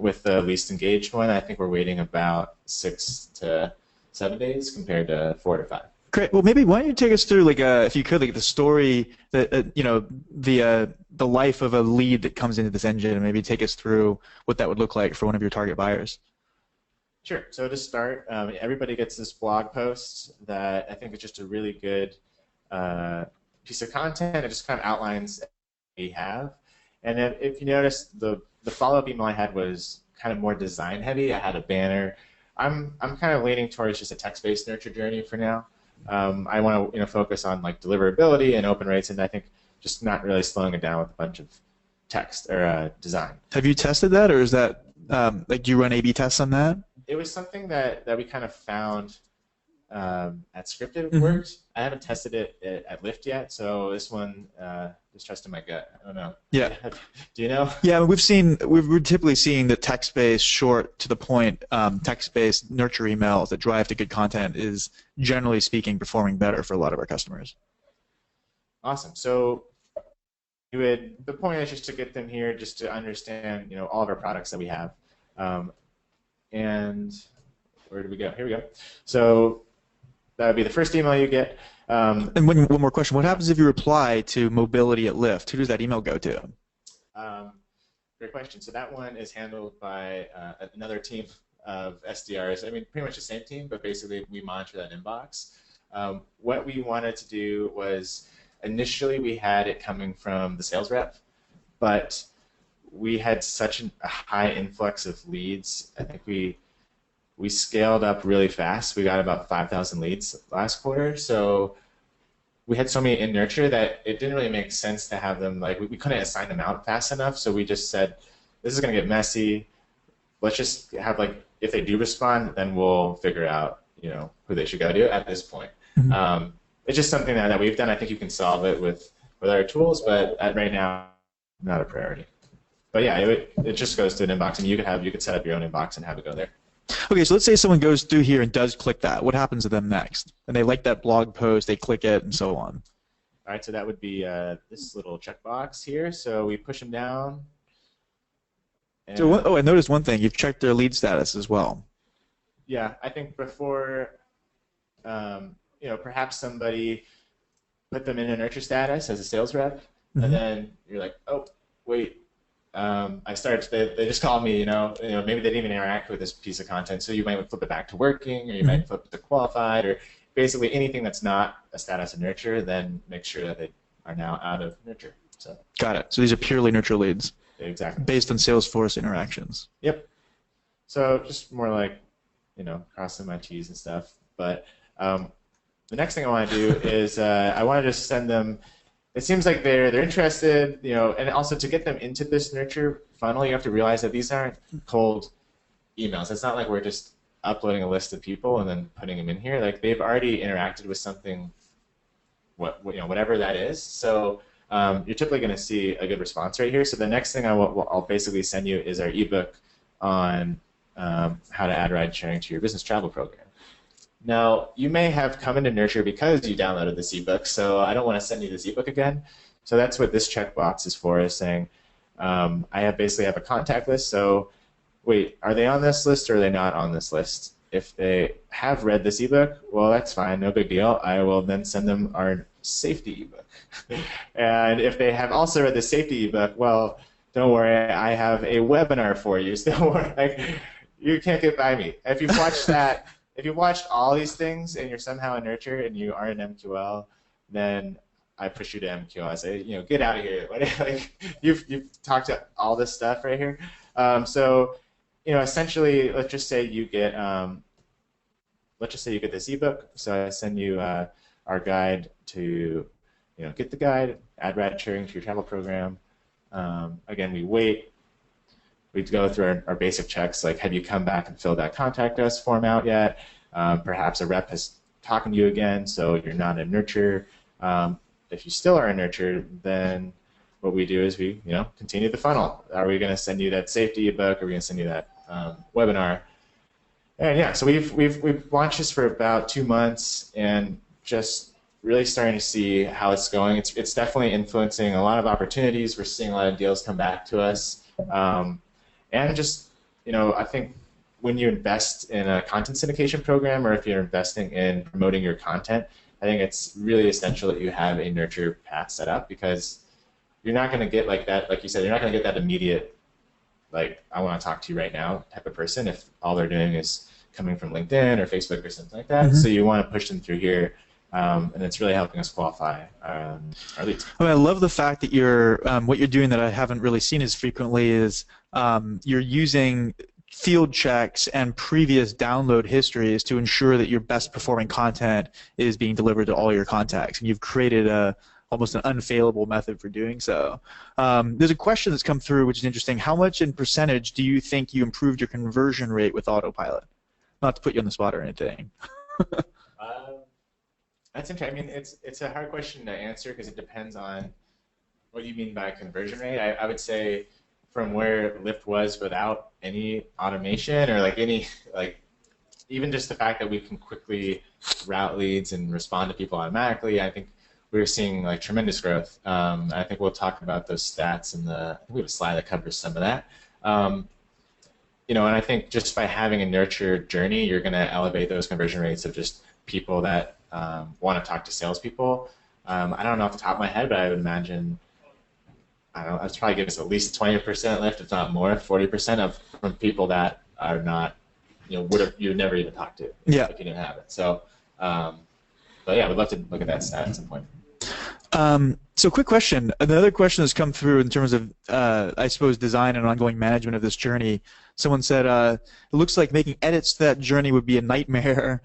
with the least engaged one. I think we're waiting about 6 to 7 days compared to 4 to 5. Great. Well, maybe why don't you take us through, if you could, the story that the life of a lead that comes into this engine, and maybe take us through what that would look like for one of your target buyers. Sure. So to start, everybody gets this blog post that I think is just a really good piece of content. It just kind of outlines what we have. And if you notice, the follow-up email I had was kind of more design heavy. I had a banner. I'm kind of leaning towards just a text-based nurture journey for now. I want to focus on like deliverability and open rates, and I think just not really slowing it down with a bunch of text or design. Have you tested that, or is that like do you run A/B tests on that? It was something that we kind of found at Scripted Mm-hmm. worked. I haven't tested it at Lyft yet, so this one just trusting my gut. I don't know. Yeah. Do you know? Yeah, we're typically seeing the text-based, short, to the point, text-based nurture emails that drive to good content is generally speaking performing better for a lot of our customers. Awesome. So the point is just to get them here, just to understand, all of our products that we have. And where do we go? Here we go. So that would be the first email you get. And one more question. What happens if you reply to mobility at Lyft? Who does that email go to? Great question. So that one is handled by another team of SDRs. I mean, pretty much the same team, but basically we monitor that inbox. What we wanted to do was initially we had it coming from the sales rep, but we had such a high influx of leads. I think we scaled up really fast. We got about 5,000 leads last quarter. So we had so many in nurture that it didn't really make sense to have them, like we couldn't assign them out fast enough. So we just said, this is going to get messy. Let's just have like, if they do respond, then we'll figure out, who they should go to at this point. Mm-hmm. It's just something that we've done. I think you can solve it with our tools, but right now, not a priority. But yeah, it just goes to an inbox, and you could set up your own inbox and have it go there. Okay, so let's say someone goes through here and does click that. What happens to them next? And they like that blog post, they click it, and so on. All right, so that would be this little checkbox here. So we push them down. So I noticed one thing. You've checked their lead status as well. Yeah, I think before, perhaps somebody put them in a nurture status as a sales rep, Mm-hmm. and then you're like, oh, wait. They just called me, maybe they didn't even interact with this piece of content, so you might flip it back to working, or you might flip it to qualified, or basically anything that's not a status of nurture, then make sure that they are now out of nurture. So got it. So these are purely nurture leads. Exactly. Based on Salesforce interactions. Yep. So just more like, crossing my T's and stuff. But the next thing I want to do is I want to just send them. It seems like they're interested, and also to get them into this nurture funnel, you have to realize that these aren't cold emails. It's not like we're just uploading a list of people and then putting them in here. Like they've already interacted with something, whatever that is. So you're typically going to see a good response right here. So the next thing I'll basically send you is our ebook on how to add ride sharing to your business travel program. Now, you may have come into Nurture because you downloaded this ebook, so I don't want to send you this ebook again. So that's what this checkbox is for, is saying I basically have a contact list. So wait, are they on this list or are they not on this list? If they have read this ebook, well, that's fine, no big deal. I will then send them our safety ebook. And if they have also read the safety ebook, well, don't worry, I have a webinar for you. So don't worry, you can't get by me. If you've watched that, if you've watched all these things and you're somehow in Nurture and you aren't an MQL, then I push you to MQL. I say, get out of here. You've talked to all this stuff right here. So, essentially, let's just say you get this ebook. So I send you our guide to, get the guide, add ride sharing to your travel program. Again, we wait. We go through our basic checks, like have you come back and filled that contact us form out yet? Perhaps a rep has talking to you again, so you're not in Nurture. If you still are in Nurture, then what we do is we continue the funnel. Are we going to send you that safety ebook? Are we going to send you that webinar? And yeah, so we've launched this for about 2 months and just really starting to see how it's going. It's definitely influencing a lot of opportunities. We're seeing a lot of deals come back to us. And just, I think when you invest in a content syndication program or if you're investing in promoting your content, I think it's really essential that you have a nurture path set up because you're not going to get like that, like you said, you're not going to get that immediate, like, I want to talk to you right now type of person if all they're doing is coming from LinkedIn or Facebook or something like that. Mm-hmm. So you want to push them through here. and it's really helping us qualify our leads. I mean, I love the fact that what you're doing that I haven't really seen as frequently is you're using field checks and previous download histories to ensure that your best performing content is being delivered to all your contacts, and you've created almost an unfailable method for doing so. There's a question that's come through which is interesting. How much in percentage do you think you improved your conversion rate with autopilot? Not to put you on the spot or anything. Um, that's interesting. I mean, it's a hard question to answer because it depends on what you mean by conversion rate. I would say from where Lyft was without any automation or like any like even just the fact that we can quickly route leads and respond to people automatically, I think we're seeing like tremendous growth. I think we'll talk about those stats in I think we have a slide that covers some of that. Um, and I think just by having a nurture journey, you're going to elevate those conversion rates of just people that want to talk to salespeople. I don't know off the top of my head, but I would imagine I don't know, I'd probably give us at least 20% lift, if not more, 40% from people that are not, you'd never even talk to Yeah. if you didn't have it. So, but yeah, we'd love to look at that stat at some point. So quick question. Another question that's come through in terms of, I suppose, design and ongoing management of this journey. Someone said, it looks like making edits to that journey would be a nightmare.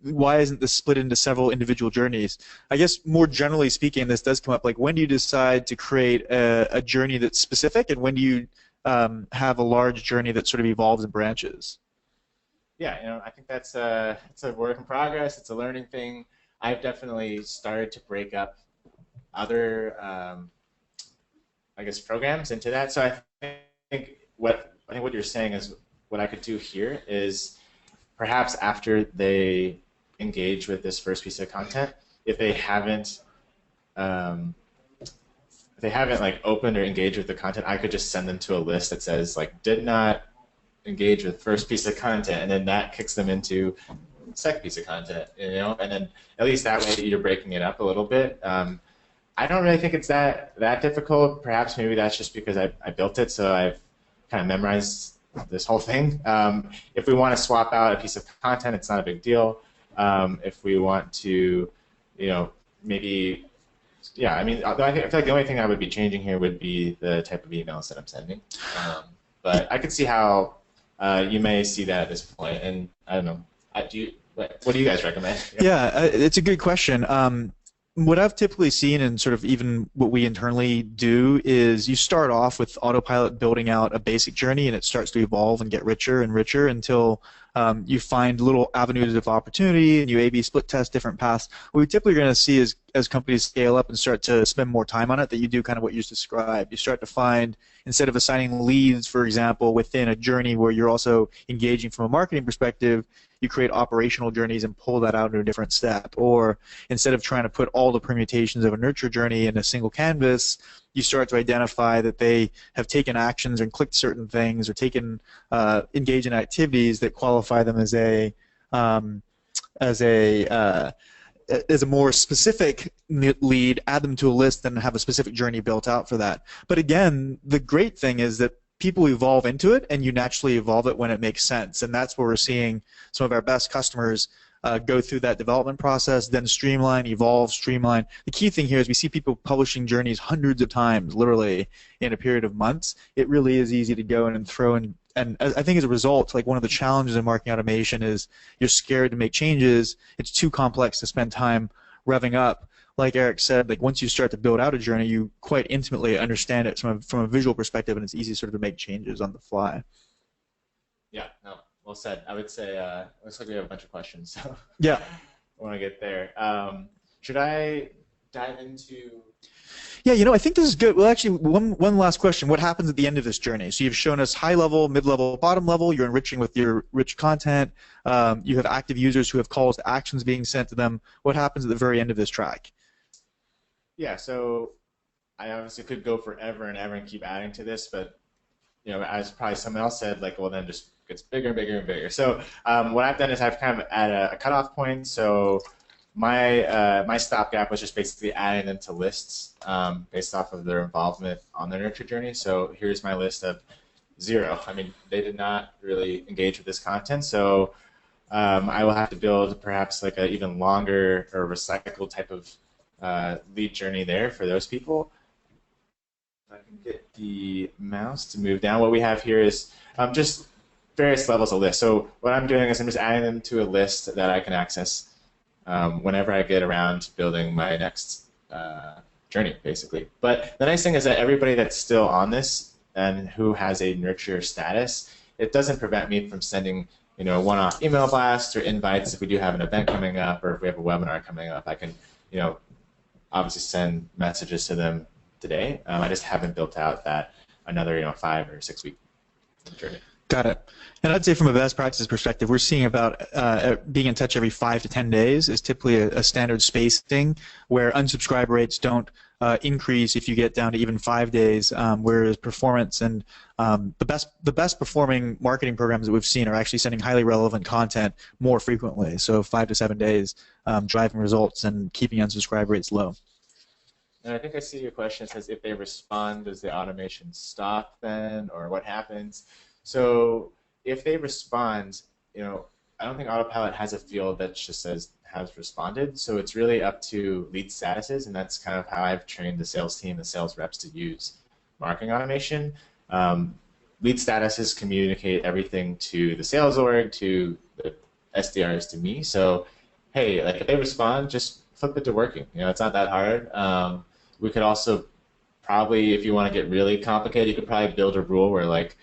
Why isn't this split into several individual journeys? I guess more generally speaking, this does come up. Like, when do you decide to create a journey that's specific, and when do you have a large journey that sort of evolves and branches? Yeah, I think it's a work in progress. It's a learning thing. I've definitely started to break up other, I guess, programs into that. So think what you're saying is what I could do here is perhaps after they engage with this first piece of content, if they haven't like opened or engaged with the content, I could just send them to a list that says like did not engage with first piece of content, and then that kicks them into second piece of content, and then at least that way you're breaking it up a little bit. I don't really think it's that difficult. Perhaps maybe that's just because I built it, so I've kind of memorized this whole thing. If we want to swap out a piece of content, it's not a big deal. If we want to, maybe, yeah, I mean, I feel like the only thing I would be changing here would be the type of emails that I'm sending. But I could see how you may see that at this point, and I don't know. What do you guys recommend? Yeah, it's a good question. What I've typically seen, and sort of even what we internally do, is you start off with autopilot building out a basic journey, and it starts to evolve and get richer and richer until you find little avenues of opportunity, and you A/B split test different paths. What we typically are going to see is as companies scale up and start to spend more time on it, that you do kind of what you just described. You start to find, instead of assigning leads, for example, within a journey where you're also engaging from a marketing perspective, you create operational journeys and pull that out into a different step. Or instead of trying to put all the permutations of a nurture journey in a single canvas, you start to identify that they have taken actions and clicked certain things, or taken engaged in activities that qualify them as a more specific lead, add them to a list, and have a specific journey built out for that. But again, the great thing is that people evolve into it, and you naturally evolve it when it makes sense. And that's where we're seeing some of our best customers go through that development process, then streamline, evolve, streamline. The key thing here is we see people publishing journeys hundreds of times, literally, in a period of months. It really is easy to go in and throw in. And I think as a result, like, one of the challenges in marketing automation is you're scared to make changes. It's too complex to spend time revving up. Like Eric said, like, once you start to build out a journey, you quite intimately understand it from a visual perspective, and it's easy sort of to make changes on the fly. Yeah, no, well said. I would say looks like we have a bunch of questions, so Yeah. I want to get there. Should I dive into? Yeah, I think this is good. Well, actually, one last question. What happens at the end of this journey? So you've shown us high level, mid level, bottom level. You're enriching with your rich content. You have active users who have calls to actions being sent to them. What happens at the very end of this track? Yeah, so I obviously could go forever and ever and keep adding to this, but as probably someone else said, like, well, then just gets bigger and bigger and bigger. So what I've done is I've kind of at a cutoff point. So my stopgap was just basically adding them to lists based off of their involvement on their nurture journey. So here's my list of 0. I mean, they did not really engage with this content. So I will have to build perhaps like an even longer or recycled type of lead journey there for those people. If I can get the mouse to move down, what we have here is just various levels of lists. So what I'm doing is I'm just adding them to a list that I can access whenever I get around to building my next journey, basically. But the nice thing is that everybody that's still on this and who has a nurture status, it doesn't prevent me from sending one-off email blasts or invites if we do have an event coming up or if we have a webinar coming up. I can, obviously send messages to them today. I just haven't built out that another 5 or 6 week journey. Got it. And I'd say from a best practices perspective, we're seeing about being in touch every 5 to 10 days is typically a standard spacing where unsubscribe rates don't increase if you get down to even 5 days, whereas performance and the best performing marketing programs that we've seen are actually sending highly relevant content more frequently. So 5 to 7 days driving results and keeping unsubscribe rates low. And I think I see your question. It says if they respond, does the automation stop then, or what happens? So if they respond, I don't think Autopilot has a field that just says has responded. So it's really up to lead statuses, and that's kind of how I've trained the sales team, the sales reps to use marketing automation. Lead statuses communicate everything to the sales org, to the SDRs, to me. So hey, like if they respond, just flip it to working. It's not that hard. We could also probably, if you want to get really complicated, you could probably build a rule where like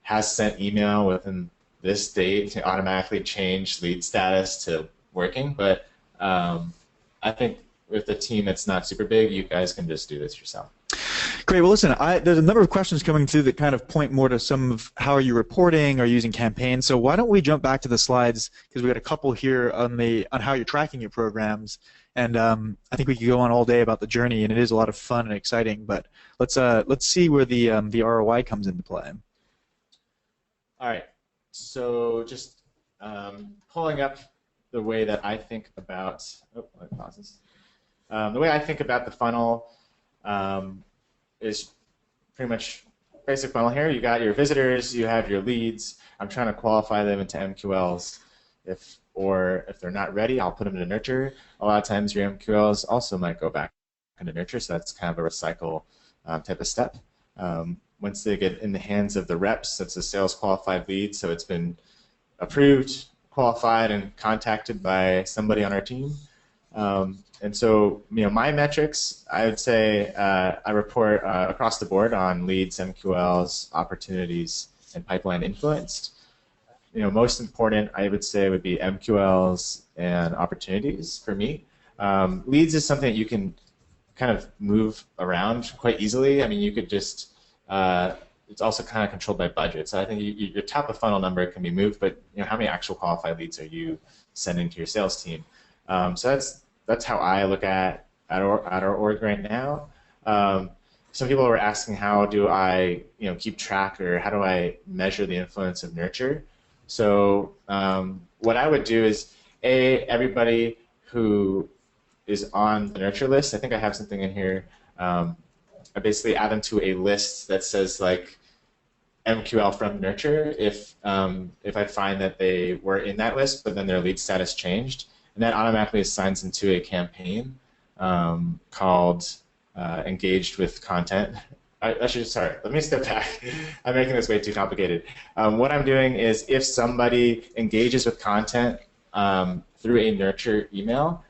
has sent email within this date to automatically change lead status to working. But I think with a team that's not super big, you guys can just do this yourself. Great. Well, listen, there's a number of questions coming through that kind of point more to some of how are you reporting or using campaigns. So why don't we jump back to the slides, because we got a couple here on how you're tracking your programs. And I think we could go on all day about the journey, and it is a lot of fun and exciting. But let's see where the ROI comes into play. All right. So just pulling up the way that I think about. Oh, let me pause this. The way I think about the funnel is pretty much basic funnel here. You got your visitors, you have your leads. I'm trying to qualify them into MQLs. If they're not ready, I'll put them into nurture. A lot of times your MQLs also might go back into nurture, so that's kind of a recycle type of step. Once they get in the hands of the reps, that's a sales qualified lead, so it's been approved, qualified, and contacted by somebody on our team. And so, my metrics, I would say I report across the board on leads, MQLs, opportunities, and pipeline influence. Most important, I would say, would be MQLs and opportunities for me. Leads is something that you can kind of move around quite easily. I mean, you could just, it's also kind of controlled by budget. So I think your top of funnel number can be moved, but how many actual qualified leads are you sending to your sales team? So that's how I look at our org right now. Some people were asking, how do I keep track, or how do I measure the influence of nurture? So what I would do is, everybody who is on the nurture list, I think I have something in here. I basically add them to a list that says like MQL from nurture if I find that they were in that list, but then their lead status changed. And that automatically assigns them to a campaign called Engaged with Content. Sorry, let me step back. I'm making this way too complicated. What I'm doing is, if somebody engages with content through a nurture email,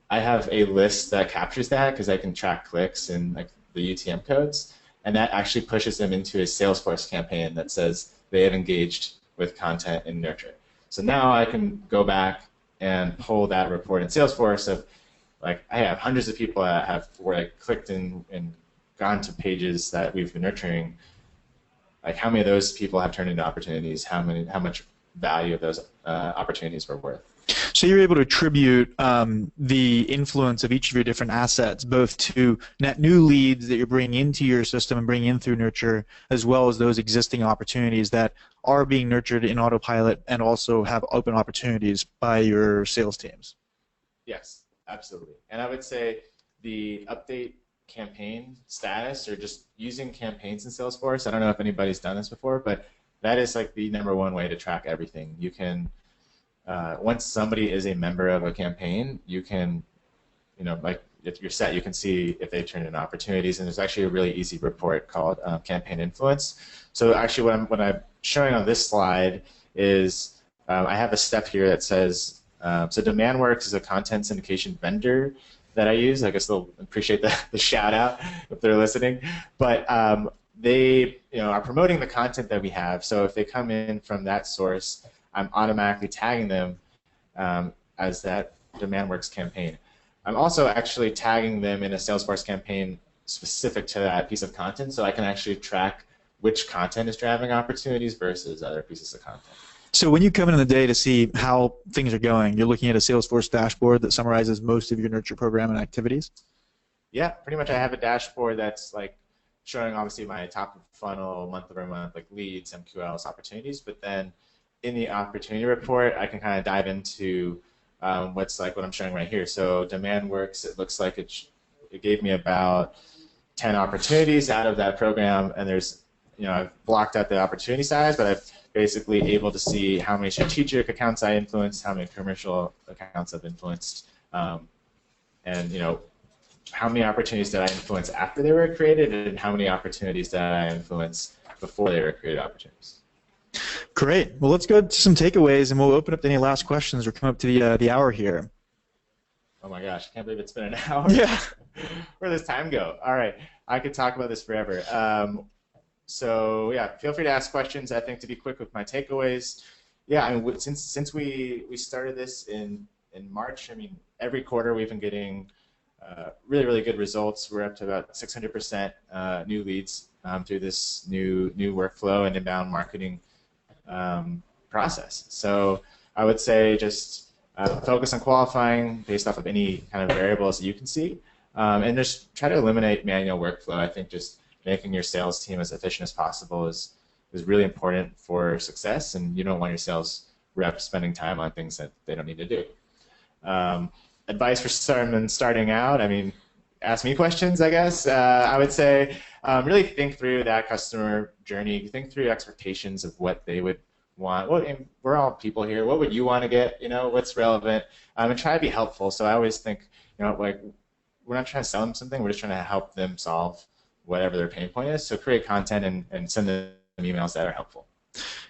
I have a list that captures that, because I can track clicks and like the UTM codes, and that actually pushes them into a Salesforce campaign that says they have engaged with content in nurture. So now I can go back and pull that report in Salesforce of, like, I have hundreds of people that have clicked and gone to pages that we've been nurturing. Like, how many of those people have turned into opportunities? How much value of those opportunities were worth? So you're able to attribute the influence of each of your different assets, both to net new leads that you're bringing into your system and bringing in through nurture, as well as those existing opportunities that are being nurtured in Autopilot and also have open opportunities by your sales teams. Yes, absolutely. And I would say the update campaign status, or just using campaigns in Salesforce, I don't know if anybody's done this before, but that is like the #1 way to track everything. You can once somebody is a member of a campaign, you can, like if you're set, you can see if they turn in opportunities, and there's actually a really easy report called campaign influence. So actually what I'm showing on this slide is I have a step here that says, so DemandWorks is a content syndication vendor that I use. I guess they'll appreciate the shout out if they're listening. But they are promoting the content that we have. So if they come in from that source, I'm automatically tagging them as that DemandWorks campaign. I'm also actually tagging them in a Salesforce campaign specific to that piece of content, so I can actually track which content is driving opportunities versus other pieces of content. So when you come in the day to see how things are going, you're looking at a Salesforce dashboard that summarizes most of your nurture program and activities? Yeah, pretty much I have a dashboard that's like showing obviously my top of funnel, month-over-month, like leads, MQLs, opportunities, but then in the opportunity report, I can kind of dive into what's like what I'm showing right here. So DemandWorks, it looks like it gave me about 10 opportunities out of that program, and there's, I've blocked out the opportunity size, but I've basically able to see how many strategic accounts I influenced, how many commercial accounts I've influenced, and how many opportunities did I influence after they were created, and how many opportunities did I influence before they were created opportunities. Great. Well, let's go to some takeaways, and we'll open up to any last questions. We're coming up to the hour here. Oh my gosh, I can't believe it's been an hour. Yeah. Where does time go? All right, I could talk about this forever. So yeah, feel free to ask questions. I think to be quick with my takeaways, yeah, I mean, since we started this in March, I mean, every quarter we've been getting really, really good results. We're up to about 600% new leads through this new workflow and inbound marketing process. So I would say just focus on qualifying based off of any kind of variables that you can see, and just try to eliminate manual workflow. I think just making your sales team as efficient as possible is really important for success, and you don't want your sales rep spending time on things that they don't need to do. Advice for someone starting out, I mean, ask me questions, I guess. I would say really think through that customer journey, think through expectations of what they would want. Well, and we're all people here. What would you want to get? What's relevant? And try to be helpful. So I always think, like, we're not trying to sell them something. We're just trying to help them solve whatever their pain point is. So create content and send them emails that are helpful.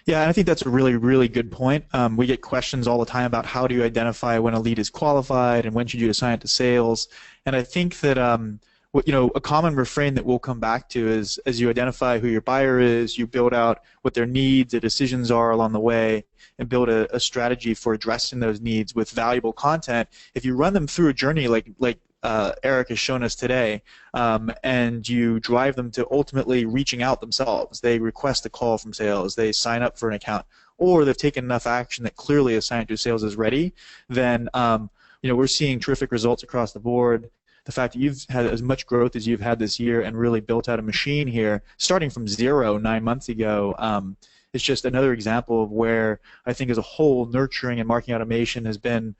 Yeah, and I think that's a really, really good point. We get questions all the time about how do you identify when a lead is qualified and when should you assign it to sales. And I think that a common refrain that we'll come back to is as you identify who your buyer is, you build out what their needs, their decisions are along the way, and build a strategy for addressing those needs with valuable content. If you run them through a journey like Eric has shown us today, and you drive them to ultimately reaching out themselves. They request a call from sales, they sign up for an account, or they've taken enough action that clearly assigned to sales is ready, then we're seeing terrific results across the board. The fact that you've had as much growth as you've had this year and really built out a machine here, starting from 0 9 months ago, it's just another example of where I think as a whole nurturing and marketing automation has been,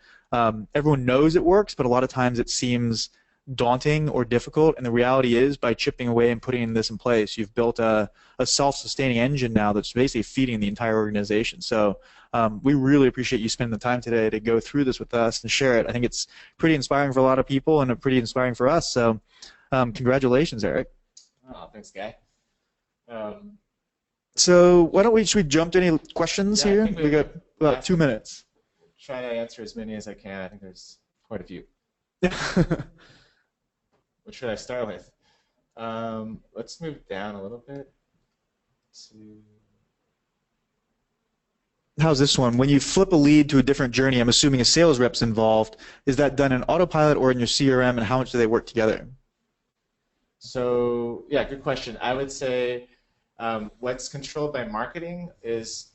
everyone knows it works, but a lot of times it seems daunting or difficult, and the reality is by chipping away and putting this in place, you've built a self-sustaining engine now that's basically feeding the entire organization. So we really appreciate you spending the time today to go through this with us and share it. I think it's pretty inspiring for a lot of people and pretty inspiring for us, so congratulations, Eric. Oh, thanks, Guy. So why don't should we jump to any questions here? We got about 2 minutes. Try to answer as many as I can. I think there's quite a few. What should I start with? Let's move down a little bit. How's this one? When you flip a lead to a different journey, I'm assuming a sales rep's involved. Is that done in autopilot or in your CRM, and how much do they work together? So yeah, good question. I would say what's controlled by marketing is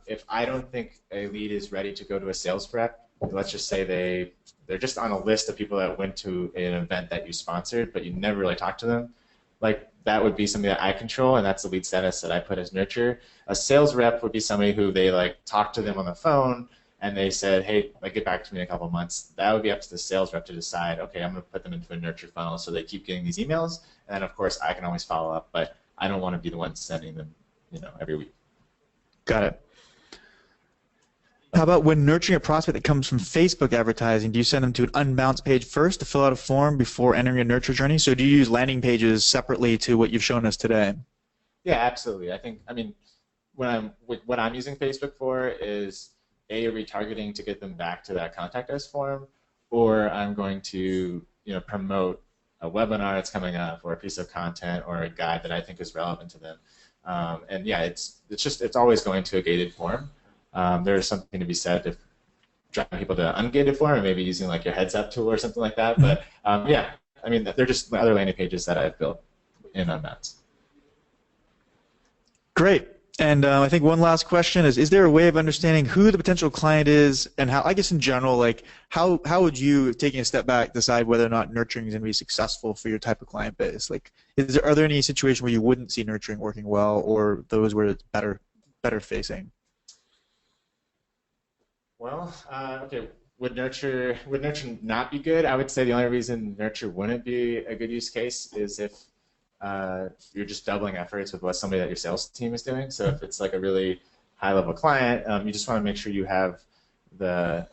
if I don't think a lead is ready to go to a sales rep, let's just say they're just on a list of people that went to an event that you sponsored, but you never really talked to them, like that would be something that I control, and that's the lead status that I put as nurture. A sales rep would be somebody who they talk to them on the phone and they said, hey, get back to me in a couple of months. That would be up to the sales rep to decide, okay, I'm going to put them into a nurture funnel so they keep getting these emails, and then of course I can always follow up, but I don't want to be the one sending them every week. Got it. How about when nurturing a prospect that comes from Facebook advertising, do you send them to an unbounce page first to fill out a form before entering a nurture journey? So do you use landing pages separately to what you've shown us today? Yeah, absolutely. I mean, what I'm using Facebook for is retargeting to get them back to that contact us form, or I'm going to promote a webinar that's coming up, or a piece of content, or a guide that I think is relevant to them. And yeah, it's always going to a gated form. There's something to be said if driving people to an ungated form, and maybe using like your heads up tool or something like that. But yeah, I mean, they're just other landing pages that I've built in Unbounce. Great. And I think one last question is there a way of understanding who the potential client is, and how, I guess in general, like how would you, taking a step back, decide whether or not nurturing is going to be successful for your type of client base? Like, are there any situation where you wouldn't see nurturing working well, or those where it's better facing? Well, okay. Would nurture not be good? I would say the only reason nurture wouldn't be a good use case is if you're just doubling efforts with what somebody that your sales team is doing. So if it's like a really high-level client, you just want to make sure you have the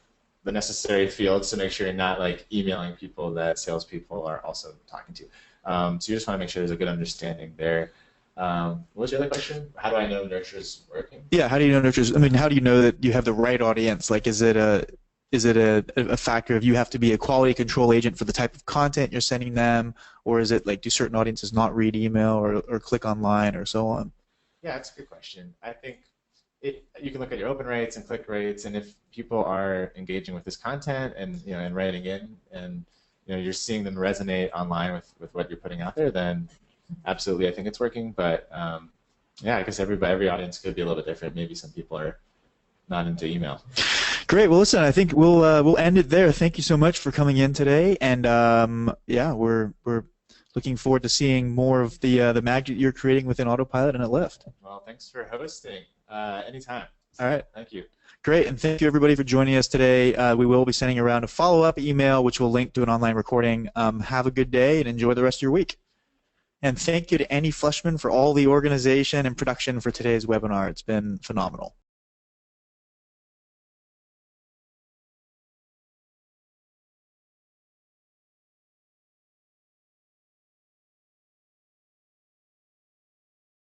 necessary fields to make sure you're not like emailing people that salespeople are also talking to. So you just want to make sure there's a good understanding there. What was your other question? How do I know nurture's working? Yeah, how do you know nurture's? I mean, how do you know that you have the right audience? Like, is it a factor of you have to be a quality control agent for the type of content you're sending them, or is it like do certain audiences not read email or click online or so on? Yeah, that's a good question. I think you can look at your open rates and click rates, and if people are engaging with this content and writing in, and you're seeing them resonate online with what you're putting out there, then absolutely, I think it's working. But yeah, I guess every audience could be a little bit different. Maybe some people are not into email. Great. Well, listen, I think we'll end it there. Thank you so much for coming in today, and yeah, we're looking forward to seeing more of the magic you're creating within Autopilot and at Lyft. Well, thanks for hosting. Anytime. All right. Thank you. Great, and thank you everybody for joining us today. We will be sending around a follow-up email, which will link to an online recording. Have a good day and enjoy the rest of your week. And thank you to Annie Flushman for all the organization and production for today's webinar. It's been phenomenal.